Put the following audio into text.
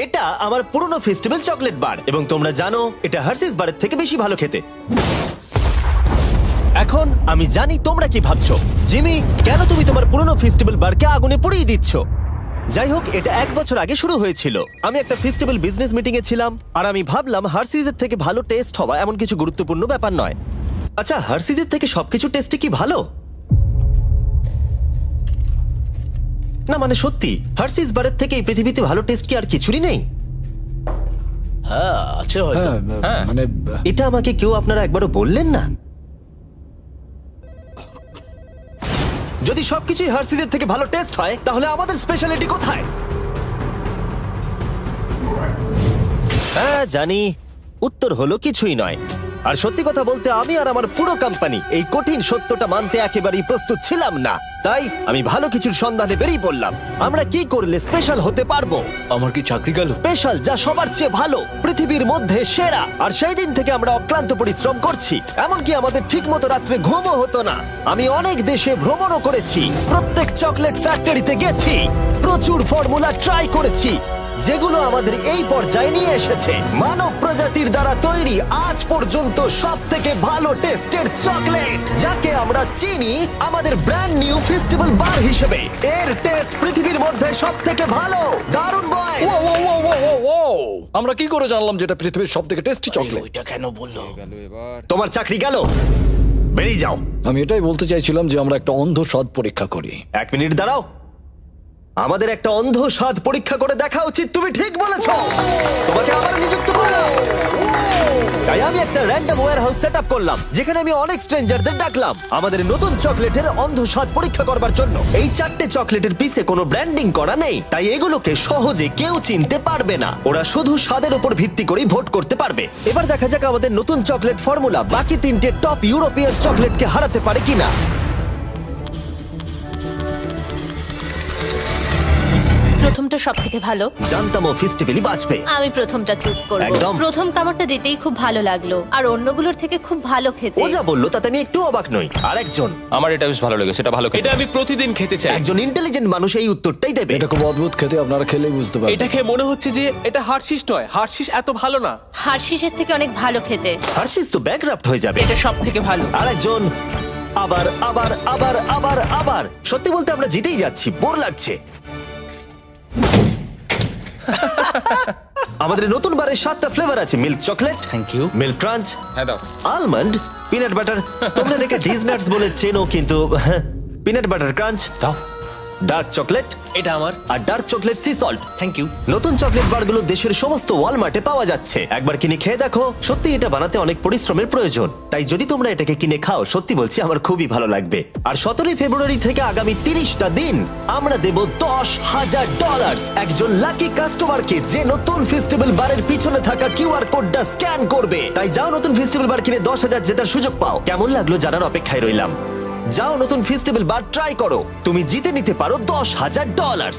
এটা আমার পুরনো ফেস্টিভ্যাল চকলেট বার এবং তোমরা জানো এটা হার্সিস বারের থেকে বেশি ভালো খেতে। এখন আমি জানি তোমরা কি ভাবছো, জিমি কেন তুমি তোমার পুরনো ফেস্টিভ্যাল বারকে আগুনে পুড়িয়ে দিচ্ছ? যাই হোক, এটা 1 বছর আগে শুরু হয়েছিল। আমি একটা ফেস্টিভ্যাল বিজনেস মিটিং এ ছিলাম আর আমি ভাবলাম হার্সিজের থেকে ভালো টেস্ট হওয়া এমন কিছু গুরুত্বপূর্ণ ব্যাপার নয়। আচ্ছা, হার্সিজের থেকে সবকিছু টেস্টে কি ভালো? না মানে সত্যি, হার্সিস বারের থেকে এই পৃথিবীতে ভালো টেস্ট কি আর কিছুরই নেই? হ্যাঁ আছে হয়তো। হ্যাঁ মানে এটা আমাকে কেউ আপনারা একবারও বললেন না? যদি সবকিছুই হার্সিজের থেকে ভালো টেস্ট হয় তাহলে আমাদের স্পেশালিটি কোথায়? হ্যাঁ জানি, উত্তর হলো কিছুই নয়। আর সত্যি কথা বলতে আমি আর আমার পুরো কোম্পানি এই কঠিন সত্যটা মানতে একেবারেই প্রস্তুত ছিলাম না। তাই আমি ভালো কিছুর সন্ধানে বেরিয়ে পড়লাম। আমরা কি করলে স্পেশাল হতে পারবো? আমার কি চাকরি গেল? স্পেশাল যা সবার চেয়ে ভালো, পৃথিবীর মধ্যে সেরা। আর সেই দিন থেকে আমরা অক্লান্ত পরিশ্রম করছি, এমনকি আমাদের ঠিকমতো রাত্রে ঘুমও হতো না। আমি অনেক দেশে ভ্রমণও করেছি, প্রত্যেক চকলেট ফ্যাক্টরিতে গেছি, প্রচুর ফর্মুলা ট্রাই করেছি যেগুলো আমাদের এই পর্যায়ে নিয়ে এসেছে মানব প্রজাতির দ্বারা তৈরি আজ পর্যন্ত সবথেকে ভালো টেস্টের চকলেট, যাকে আমরা চিনি আমাদের ব্র্যান্ড নিউ ফেস্টিভ্যাল বার হিসেবে। এর টেস্ট পৃথিবীর মধ্যে সবথেকে ভালো। দারুণ বয়! আমরা কি করে জানলাম যেটা পৃথিবীর সবথেকে টেস্টি চকলেট? ওইটা কেন বললো? তোমার চাকরি গেল, বেরিয়ে যাও। আমি এটাই বলতে চাইছিলাম যে আমরা একটা অন্ধ স্বাদ পরীক্ষা করি। 1 মিনিট দাঁড়াও, আমাদের একটা অন্ধ স্বাদ পরীক্ষা করে দেখা উচিত। তুমি ঠিক বলেছো, তোমাকে আবার নিযুক্ত করলাম। তাই আমি একটা র্যান্ডম ওয়্যারহাউস সেটআপ করলাম যেখানে আমি অনেক স্ট্রেঞ্জারদের ডাকলাম আমাদের নতুন চকলেটের অন্ধ স্বাদ পরীক্ষা করবার জন্য। এই 4টে চকলেটের পিছে কোনো ব্র্যান্ডিং করা নেই, তাই এগুলোকে সহজে কেউ চিনতে পারবে না। ওরা শুধু স্বাদের উপর ভিত্তি করেই ভোট করতে পারবে। এবার দেখা যাক আমাদের নতুন চকলেট ফর্মুলা বাকি 3টে টপ ইউরোপিয়ান চকলেটকে হারাতে পারে কিনা। প্রথমটা সবথেকে ভালো। জানতাম ও ফেস্টিভ্যালই বাঁচবে। আমি প্রথমটা চুজ করব। একদম। প্রথম কামড়টা দিতেই খুব ভালো লাগলো আর অন্যগুলোর থেকে খুব ভালো খেতে। ও যা বললো তাতে আমি একটু অবাক নই। আরেকজন, আমার এটা বেশ ভালো লেগেছে, এটা ভালো খেতে। এটা আমি প্রতিদিন খেতে চাই। একজন ইন্টেলিজেন্ট মানুষ এই উত্তরটাই দেবে। এটা খুব অদ্ভুত খেতে, আপনারা খেলেই বুঝতে পারবেন। এটা খেয়ে মনে হচ্ছে যে এটা হার্শিস নয়, হার্শিস এত ভালো না। হার্শিসের থেকে অনেক ভালো খেতে। হার্শিস তো ব্যাকরাফট হয়ে যাবে। এটা সবথেকে ভালো। আরেকজন, আবার আবার আবার আবার আবার। সত্যি বলতে আমরা জিতেই যাচ্ছি, বোর লাগছে। আমাদের নতুন বারের 7টা ফ্লেভার আছে। Milk chocolate, thank you. Milk crunch, হ্যাঁ দাও। Almond, peanut butter. তোমরা এটাকে ডিজনাটস বলে চেনো, কিন্তু পিনাট বাটার ক্রাঞ্চ, দাও। ডার্ক চকলেট এটা আমার। আর dark chocolate sea salt. Thank you. নতুন চকলেট বারগুলো দেশের সমস্ত ওয়ালমার্টে পাওয়া যাচ্ছে। একবার কিনে খেয়ে দেখো, সত্যি এটা বানাতে অনেক পরিশ্রমের প্রয়োজন। তাই যদি তোমরা এটাকে কিনে খাও, সত্যি বলছি আমার খুবই ভালো লাগবে। আর 17 ফেব্রুয়ারি থেকে আগামী 30টা দিন আমরা দেব $10,000 একজন লাকি কাস্টমারকে যে নতুন ফেস্টিভ্যাল বারের পিছনে থাকা কিউআর কোডটা স্ক্যান করবে। তাই যাও নতুন ফেস্টিভ্যাল বার কিনে 10,000 জেতার সুযোগ পাও। কেমন লাগলো জানার অপেক্ষায় রইলাম। যাও নতুন ফেস্টিভ্যাল বার ট্রাই করো, তুমি জিতে নিতে পারো $10,000।